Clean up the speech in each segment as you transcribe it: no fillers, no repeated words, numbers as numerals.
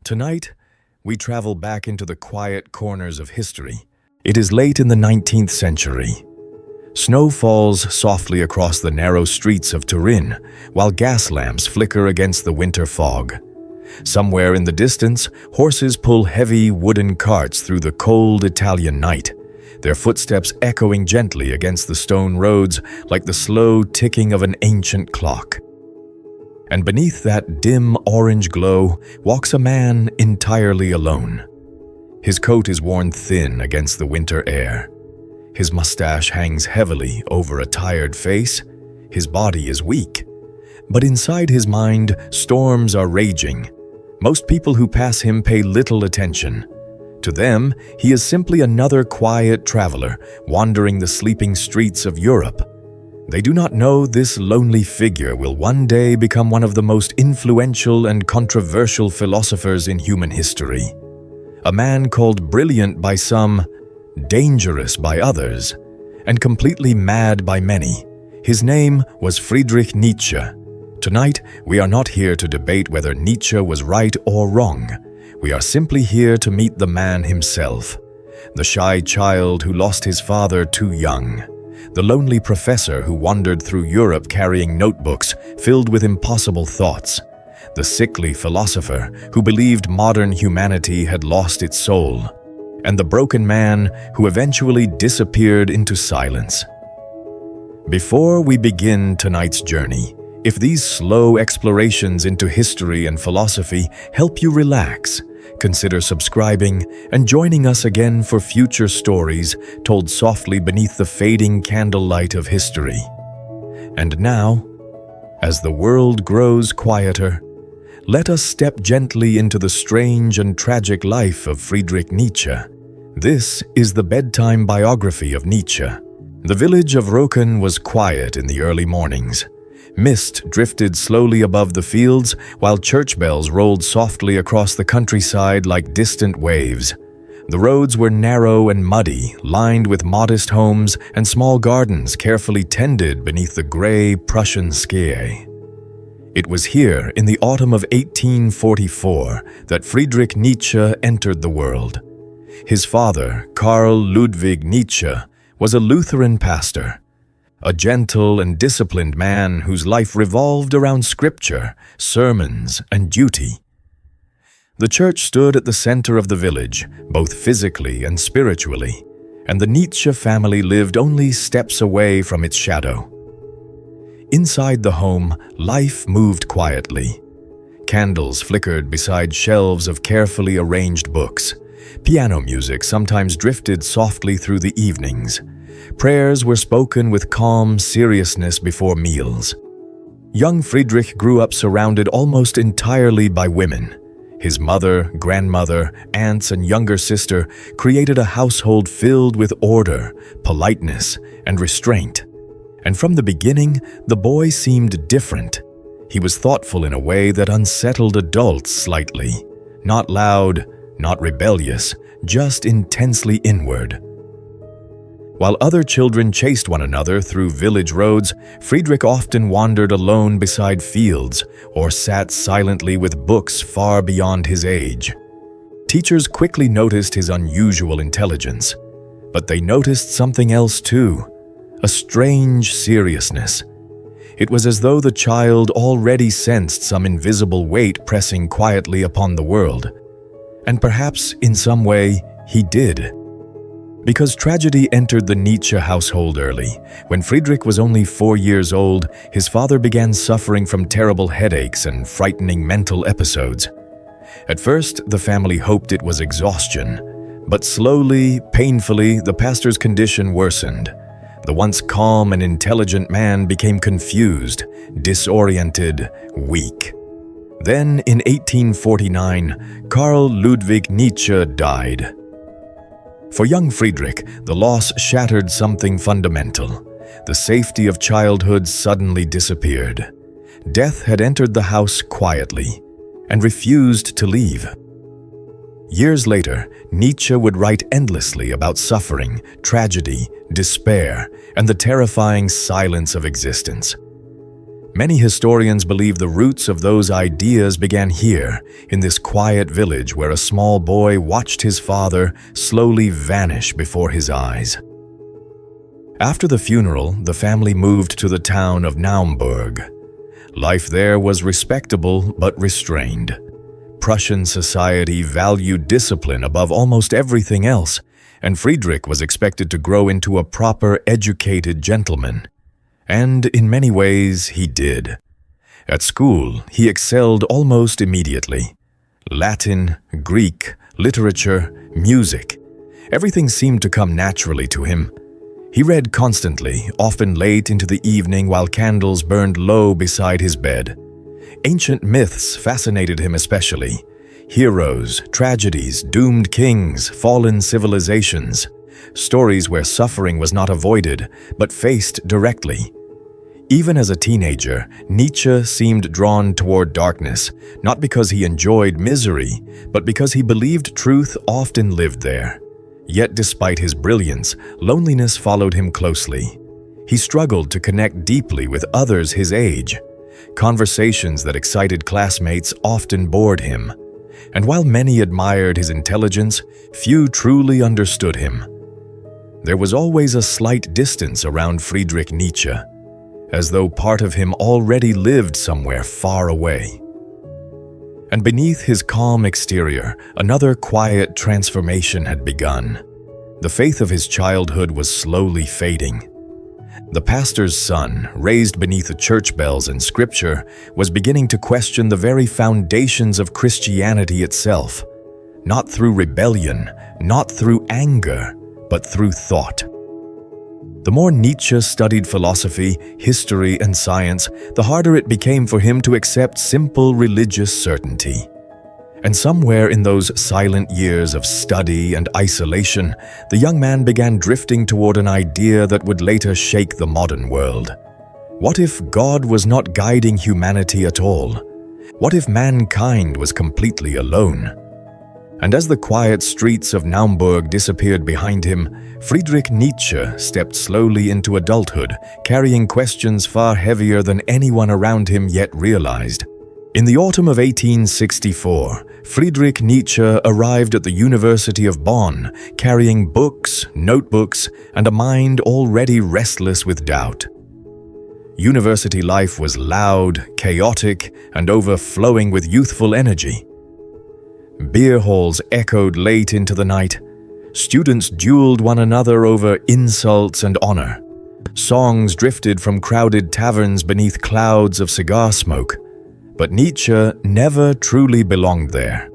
Tonight, we travel back into the quiet corners of history. It is late in the 19th century. Snow falls softly across the narrow streets of Turin, while gas lamps flicker against the winter fog. Somewhere in the distance, horses pull heavy wooden carts through the cold Italian night, their footsteps echoing gently against the stone roads like the slow ticking of an ancient clock. And beneath that dim orange glow walks a man entirely alone. His coat is worn thin against the winter air. His mustache hangs heavily over a tired face. His body is weak. But inside his mind, storms are raging. Most people who pass him pay little attention. To them, he is simply another quiet traveler wandering the sleeping streets of Europe. They do not know this lonely figure will one day become one of the most influential and controversial philosophers in human history. A man called brilliant by some, dangerous by others, and completely mad by many. His name was Friedrich Nietzsche. Tonight, we are not here to debate whether Nietzsche was right or wrong. We are simply here to meet the man himself, the shy child who lost his father too young, the lonely professor who wandered through Europe carrying notebooks filled with impossible thoughts, the sickly philosopher who believed modern humanity had lost its soul, and the broken man who eventually disappeared into silence. Before we begin tonight's journey, if these slow explorations into history and philosophy help you relax, consider subscribing and joining us again for future stories told softly beneath the fading candlelight of history. And now, as the world grows quieter, let us step gently into the strange and tragic life of Friedrich Nietzsche. This is the bedtime biography of Nietzsche. The village of Roken was quiet in the early mornings. Mist drifted slowly above the fields, while church bells rolled softly across the countryside like distant waves. The roads were narrow and muddy, lined with modest homes and small gardens carefully tended beneath the gray Prussian sky. It was here, in the autumn of 1844, that Friedrich Nietzsche entered the world. His father, Karl Ludwig Nietzsche, was a Lutheran pastor, a gentle and disciplined man whose life revolved around scripture, sermons, and duty. The church stood at the center of the village, both physically and spiritually, and the Nietzsche family lived only steps away from its shadow. Inside the home, life moved quietly. Candles flickered beside shelves of carefully arranged books. Piano music sometimes drifted softly through the evenings. Prayers were spoken with calm seriousness before meals. Young Friedrich grew up surrounded almost entirely by women. His mother, grandmother, aunts, and younger sister created a household filled with order, politeness, and restraint. And from the beginning, the boy seemed different. He was thoughtful in a way that unsettled adults slightly. Not loud, not rebellious, just intensely inward. While other children chased one another through village roads, Friedrich often wandered alone beside fields or sat silently with books far beyond his age. Teachers quickly noticed his unusual intelligence, but they noticed something else too, a strange seriousness. It was as though the child already sensed some invisible weight pressing quietly upon the world. And perhaps, in some way, he did. Because tragedy entered the Nietzsche household early. When Friedrich was only 4 years old, his father began suffering from terrible headaches and frightening mental episodes. At first, the family hoped it was exhaustion, but slowly, painfully, the pastor's condition worsened. The once calm and intelligent man became confused, disoriented, weak. Then, in 1849, Karl Ludwig Nietzsche died. For young Friedrich, the loss shattered something fundamental. The safety of childhood suddenly disappeared. Death had entered the house quietly and refused to leave. Years later, Nietzsche would write endlessly about suffering, tragedy, despair, and the terrifying silence of existence. Many historians believe the roots of those ideas began here, in this quiet village where a small boy watched his father slowly vanish before his eyes. After the funeral, the family moved to the town of Naumburg. Life there was respectable but restrained. Prussian society valued discipline above almost everything else, and Friedrich was expected to grow into a proper, educated gentleman. And in many ways, he did. At school, he excelled almost immediately. Latin, Greek, literature, music. Everything seemed to come naturally to him. He read constantly, often late into the evening while candles burned low beside his bed. Ancient myths fascinated him especially. Heroes, tragedies, doomed kings, fallen civilizations. Stories where suffering was not avoided, but faced directly. Even as a teenager, Nietzsche seemed drawn toward darkness, not because he enjoyed misery, but because he believed truth often lived there. Yet despite his brilliance, loneliness followed him closely. He struggled to connect deeply with others his age. Conversations that excited classmates often bored him. And while many admired his intelligence, few truly understood him. There was always a slight distance around Friedrich Nietzsche, as though part of him already lived somewhere far away. And beneath his calm exterior, another quiet transformation had begun. The faith of his childhood was slowly fading. The pastor's son, raised beneath the church bells and scripture, was beginning to question the very foundations of Christianity itself, not through rebellion, not through anger, but through thought. The more Nietzsche studied philosophy, history, and science, the harder it became for him to accept simple religious certainty. And somewhere in those silent years of study and isolation, the young man began drifting toward an idea that would later shake the modern world. What if God was not guiding humanity at all? What if mankind was completely alone? And as the quiet streets of Naumburg disappeared behind him, Friedrich Nietzsche stepped slowly into adulthood, carrying questions far heavier than anyone around him yet realized. In the autumn of 1864, Friedrich Nietzsche arrived at the University of Bonn, carrying books, notebooks, and a mind already restless with doubt. University life was loud, chaotic, and overflowing with youthful energy. Beer halls echoed late into the night. Students dueled one another over insults and honor. Songs drifted from crowded taverns beneath clouds of cigar smoke. But Nietzsche never truly belonged there.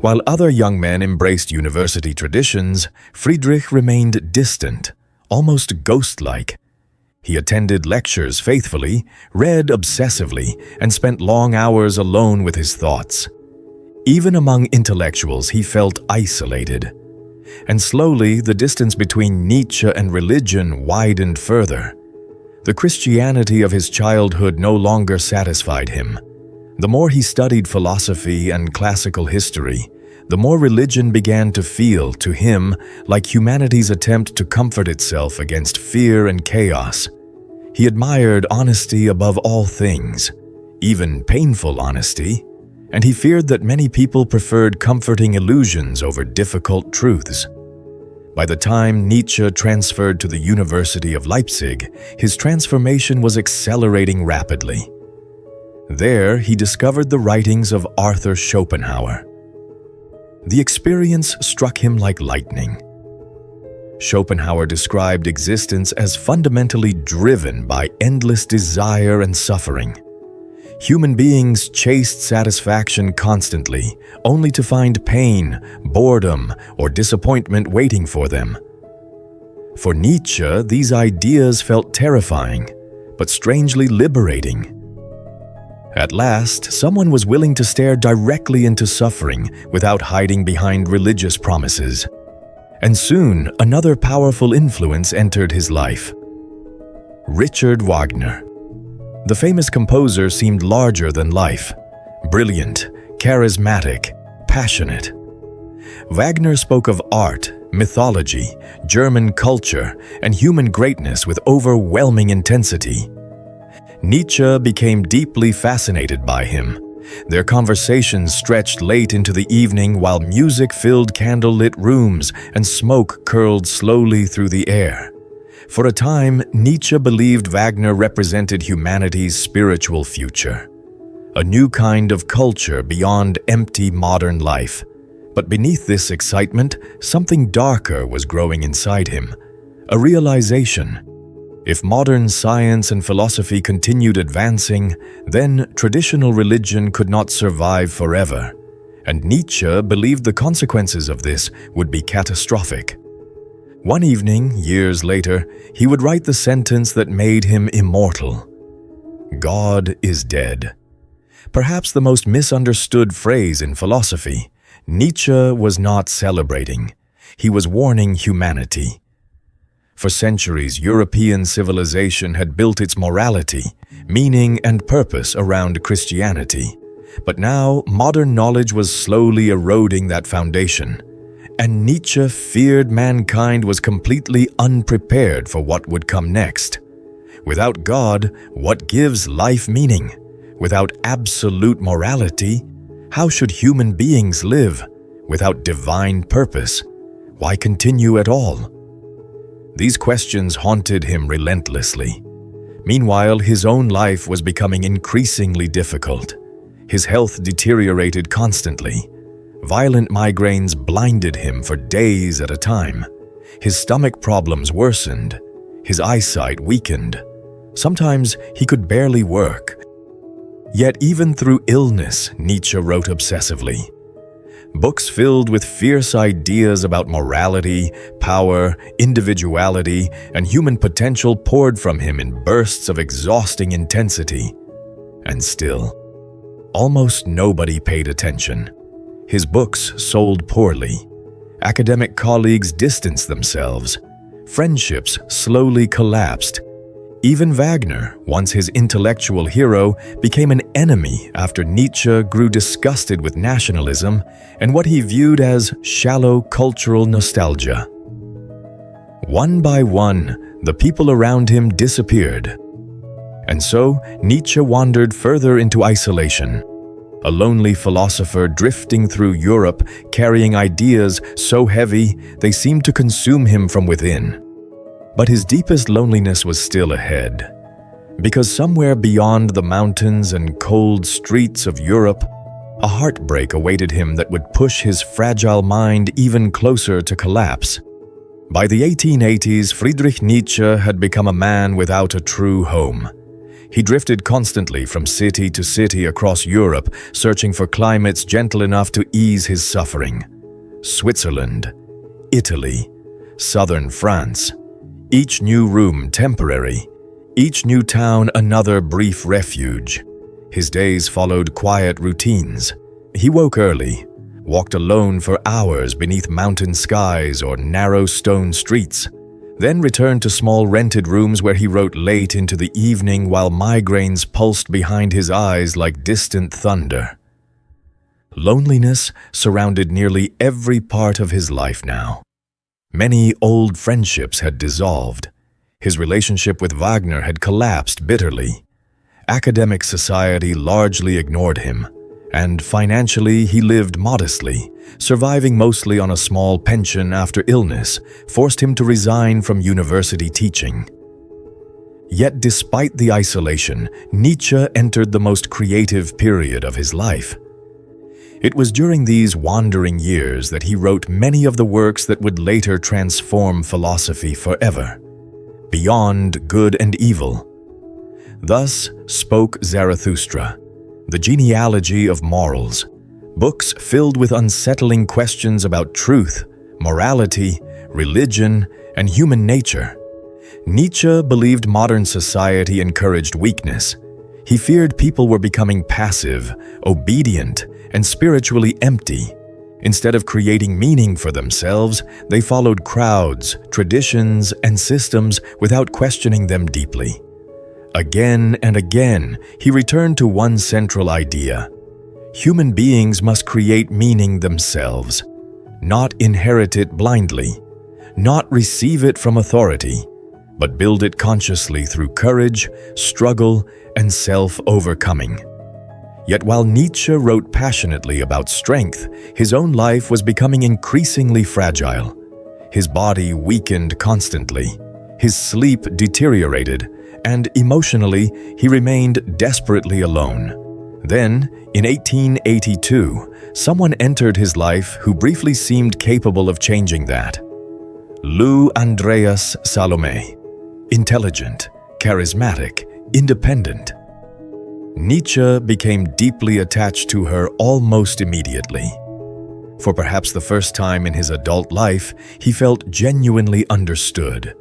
While other young men embraced university traditions, Friedrich remained distant, almost ghost-like. He attended lectures faithfully, read obsessively, and spent long hours alone with his thoughts. Even among intellectuals, he felt isolated. And slowly, the distance between Nietzsche and religion widened further. The Christianity of his childhood no longer satisfied him. The more he studied philosophy and classical history, the more religion began to feel, to him, like humanity's attempt to comfort itself against fear and chaos. He admired honesty above all things, even painful honesty, and he feared that many people preferred comforting illusions over difficult truths. By the time Nietzsche transferred to the University of Leipzig, his transformation was accelerating rapidly. There, he discovered the writings of Arthur Schopenhauer. The experience struck him like lightning. Schopenhauer described existence as fundamentally driven by endless desire and suffering. Human beings chased satisfaction constantly, only to find pain, boredom, or disappointment waiting for them. For Nietzsche, these ideas felt terrifying, but strangely liberating. At last, someone was willing to stare directly into suffering without hiding behind religious promises. And soon, another powerful influence entered his life. Richard Wagner. The famous composer seemed larger than life, brilliant, charismatic, passionate. Wagner spoke of art, mythology, German culture, and human greatness with overwhelming intensity. Nietzsche became deeply fascinated by him. Their conversations stretched late into the evening while music filled candlelit rooms and smoke curled slowly through the air. For a time, Nietzsche believed Wagner represented humanity's spiritual future, a new kind of culture beyond empty modern life. But beneath this excitement, something darker was growing inside him, a realization. If modern science and philosophy continued advancing, then traditional religion could not survive forever, and Nietzsche believed the consequences of this would be catastrophic. One evening, years later, he would write the sentence that made him immortal: "God is dead." Perhaps the most misunderstood phrase in philosophy, Nietzsche was not celebrating. He was warning humanity. For centuries, European civilization had built its morality, meaning, and purpose around Christianity. But now, modern knowledge was slowly eroding that foundation, and Nietzsche feared mankind was completely unprepared for what would come next. Without God, what gives life meaning? Without absolute morality, how should human beings live? Without divine purpose, why continue at all? These questions haunted him relentlessly. Meanwhile, his own life was becoming increasingly difficult. His health deteriorated constantly. Violent migraines blinded him for days at a time. His stomach problems worsened. His eyesight weakened. Sometimes he could barely work. Yet even through illness, Nietzsche wrote obsessively. Books filled with fierce ideas about morality, power, individuality, and human potential poured from him in bursts of exhausting intensity. And still, almost nobody paid attention. His books sold poorly. Academic colleagues distanced themselves. Friendships slowly collapsed. Even Wagner, once his intellectual hero, became an enemy after Nietzsche grew disgusted with nationalism and what he viewed as shallow cultural nostalgia. One by one, the people around him disappeared. And so, Nietzsche wandered further into isolation, a lonely philosopher drifting through Europe, carrying ideas so heavy they seemed to consume him from within. But his deepest loneliness was still ahead, because somewhere beyond the mountains and cold streets of Europe, a heartbreak awaited him that would push his fragile mind even closer to collapse. By the 1880s, Friedrich Nietzsche had become a man without a true home. He drifted constantly from city to city across Europe, searching for climates gentle enough to ease his suffering. Switzerland, Italy, southern France. Each new room temporary, each new town another brief refuge. His days followed quiet routines. He woke early, walked alone for hours beneath mountain skies or narrow stone streets, then returned to small rented rooms where he wrote late into the evening while migraines pulsed behind his eyes like distant thunder. Loneliness surrounded nearly every part of his life now. Many old friendships had dissolved. His relationship with Wagner had collapsed bitterly. Academic society largely ignored him, and financially he lived modestly, surviving mostly on a small pension after illness forced him to resign from university teaching. Yet despite the isolation, Nietzsche entered the most creative period of his life. It was during these wandering years that he wrote many of the works that would later transform philosophy forever. Beyond Good and Evil. Thus spoke Zarathustra, The Genealogy of Morals, books filled with unsettling questions about truth, morality, religion, and human nature. Nietzsche believed modern society encouraged weakness. He feared people were becoming passive, obedient, and spiritually empty. Instead of creating meaning for themselves, they followed crowds, traditions, and systems without questioning them deeply. Again and again, he returned to one central idea. Human beings must create meaning themselves, not inherit it blindly, not receive it from authority, but build it consciously through courage, struggle, and self-overcoming. Yet while Nietzsche wrote passionately about strength, his own life was becoming increasingly fragile. His body weakened constantly, his sleep deteriorated, and emotionally, he remained desperately alone. Then, in 1882, someone entered his life who briefly seemed capable of changing that. Lou Andreas Salome. Intelligent, charismatic, independent. Nietzsche became deeply attached to her almost immediately. For perhaps the first time in his adult life, he felt genuinely understood.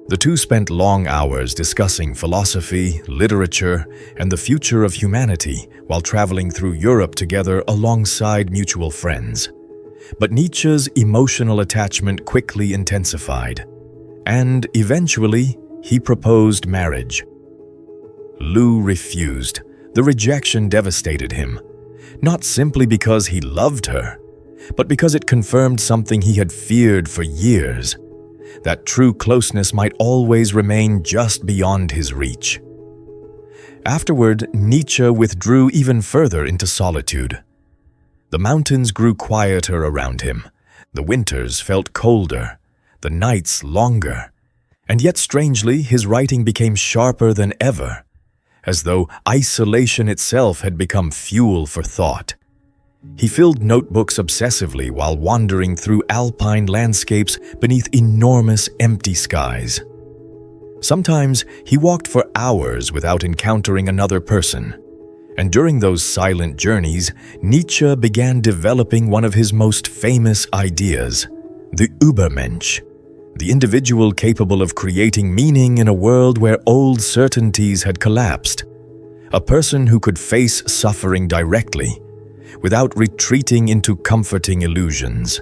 The two spent long hours discussing philosophy, literature, and the future of humanity while traveling through Europe together alongside mutual friends. But Nietzsche's emotional attachment quickly intensified, and eventually, he proposed marriage. Lou refused. The rejection devastated him, not simply because he loved her, but because it confirmed something he had feared for years, that true closeness might always remain just beyond his reach. Afterward, Nietzsche withdrew even further into solitude. The mountains grew quieter around him, the winters felt colder, the nights longer, and yet strangely, his writing became sharper than ever, as though isolation itself had become fuel for thought. He filled notebooks obsessively while wandering through alpine landscapes beneath enormous empty skies. Sometimes he walked for hours without encountering another person, and during those silent journeys, Nietzsche began developing one of his most famous ideas, the Übermensch, the individual capable of creating meaning in a world where old certainties had collapsed, a person who could face suffering directly, without retreating into comforting illusions.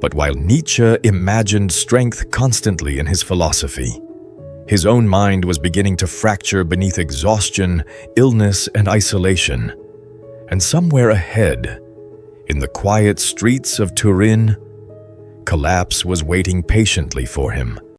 But while Nietzsche imagined strength constantly in his philosophy, his own mind was beginning to fracture beneath exhaustion, illness, and isolation. And somewhere ahead, in the quiet streets of Turin, collapse was waiting patiently for him.